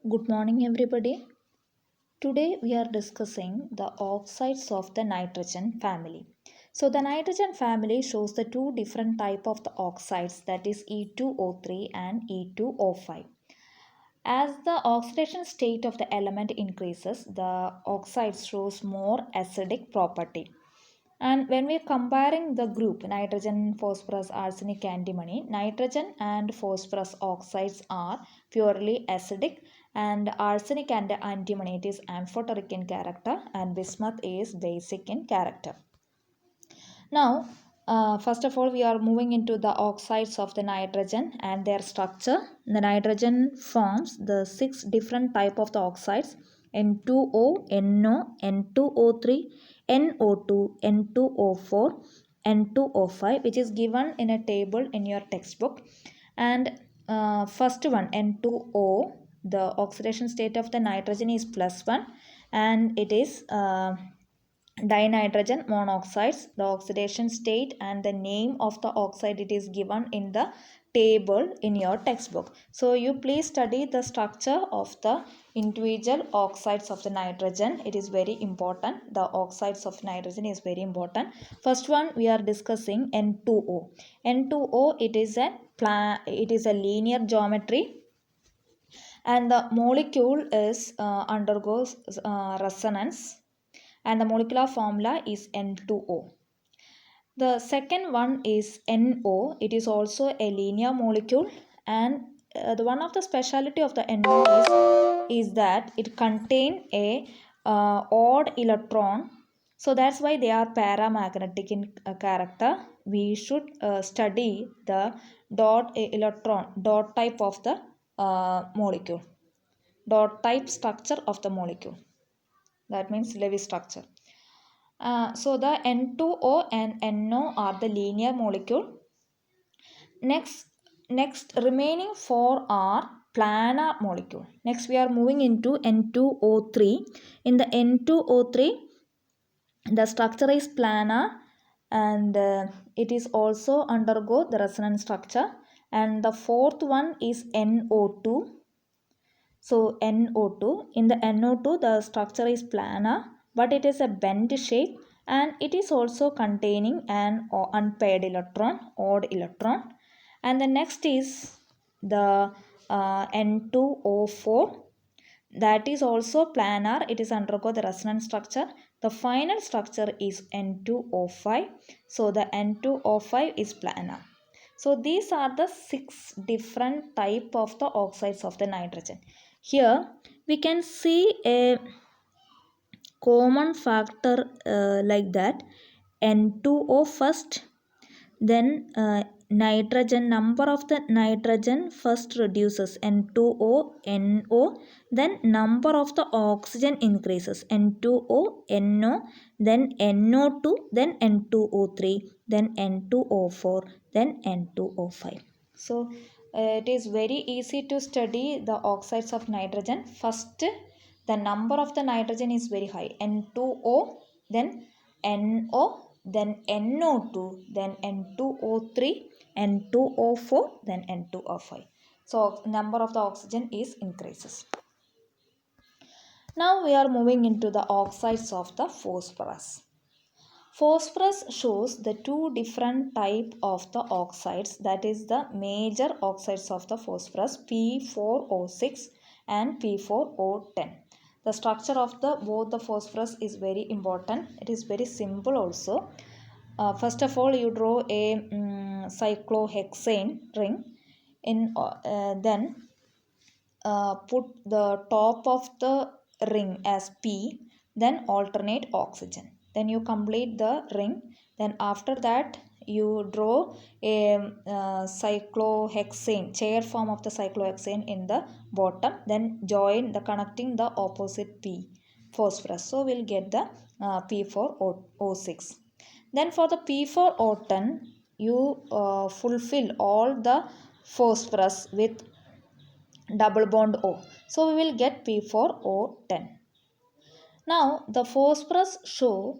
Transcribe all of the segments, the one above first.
Good morning, everybody. Today we are discussing the oxides of the nitrogen family. So the nitrogen family shows the two different type of the oxides, that is E2O3 and E2O5. As the oxidation state of the element increases, the oxide shows more acidic property. And when we are comparing the group nitrogen, phosphorus, arsenic, antimony, nitrogen and phosphorus oxides are purely acidic, and arsenic and antimony it is amphoteric in character, and bismuth is basic in character. Now, first of all, we are moving into the oxides of the nitrogen and their structure. The nitrogen forms the six different type of the oxides: N2O, NO, N2O3, NO2, N2O4, N2O5, which is given in a table in your textbook. And first one, N2O, the oxidation state of the nitrogen is +1, and it is dinitrogen monoxides. The oxidation state and the name of the oxide it is given in the table in your textbook. So you please study the structure of the individual oxides of the nitrogen. It is very important. The oxides of nitrogen is very important. First one we are discussing N2O. N2O it is a linear geometry, and the molecule is undergoes resonance, and the molecular formula is N2O. The second one is NO. It is also a linear molecule, and the one of the speciality of the NO is that it contain a odd electron. So that's why they are paramagnetic in character. We should study the dot type of the molecule, dot type structure of the molecule. That means Lewis structure. So the N2O and NO are the linear molecule. Next remaining four are planar molecule. Next we are moving into N2O3. In the N2O3, the structure is planar, and it is also undergo the resonance structure. And the fourth one is NO2. So NO2, in the NO2 the structure is planar, but it is a bend shape, and it is also containing an unpaired electron, odd electron. And the next is the N2O4, that is also planar. It is undergo the resonance structure. The final structure is N2O5. So the N2O5 is planar. So these are the six different type of the oxides of the nitrogen. Here we can see a common factor like that: N2O first, then nitrogen, number of the nitrogen first reduces, N2O, NO, then number of the oxygen increases, N2O, NO, then NO2, then N2O3, then N2O4, then N2O5. So it is very easy to study the oxides of nitrogen. First, the number of the nitrogen is very high, N2O, then NO, then NO2, then N2O3, N2O4, then N2O5. So number of the oxygen is increases. Now we are moving into the oxides of the phosphorus. Phosphorus shows the two different type of the oxides, that is the major oxides of the phosphorus, P4O6 and P4O10. The structure of the both the phosphorus is very important. It is very simple also. First of all, you draw a cyclohexane ring. Then put the top of the ring as P, then alternate oxygen. Then you complete the ring. Then after that you draw a cyclohexane, chair form of the cyclohexane in the bottom. Then join the connecting the opposite P, phosphorus. So we'll get the P4O6. Then for the P4O10, you fulfill all the phosphorus with double bond O. So we will get P4O10. Now the phosphorus show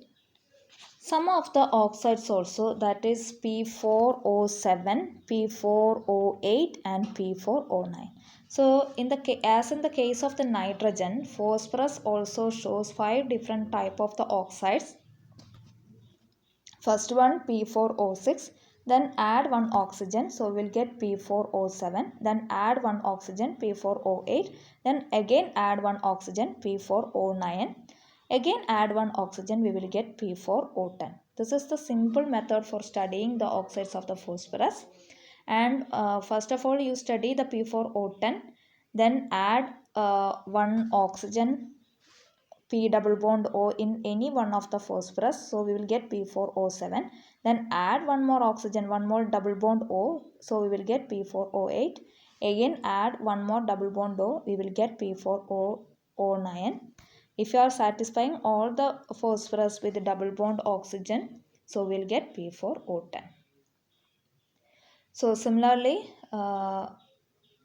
some of the oxides also, that is P4O7, P4O8 and P4O9. So as in the case of the nitrogen, phosphorus also shows 5 different type of the oxides. First one P4O6, then add one oxygen, so we'll get P4O7, then add one oxygen P4O8, then again add one oxygen P4O9, again add one oxygen, we will get P4O10. This is the simple method for studying the oxides of the phosphorus. And first of all you study the P4O10, then add one oxygen P double bond O in any one of the phosphorus, so we will get P4O7. Then add one more oxygen, one more double bond O, so we will get P4O8. Again add one more double bond O, we will get P4O9. If you are satisfying all the phosphorus with double bond oxygen, so we will get P4O10. So similarly,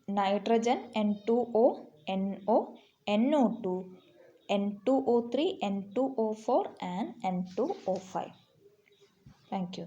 nitrogen N2O, NO, NO2, N2O3, N2O4 and N2O5. Thank you.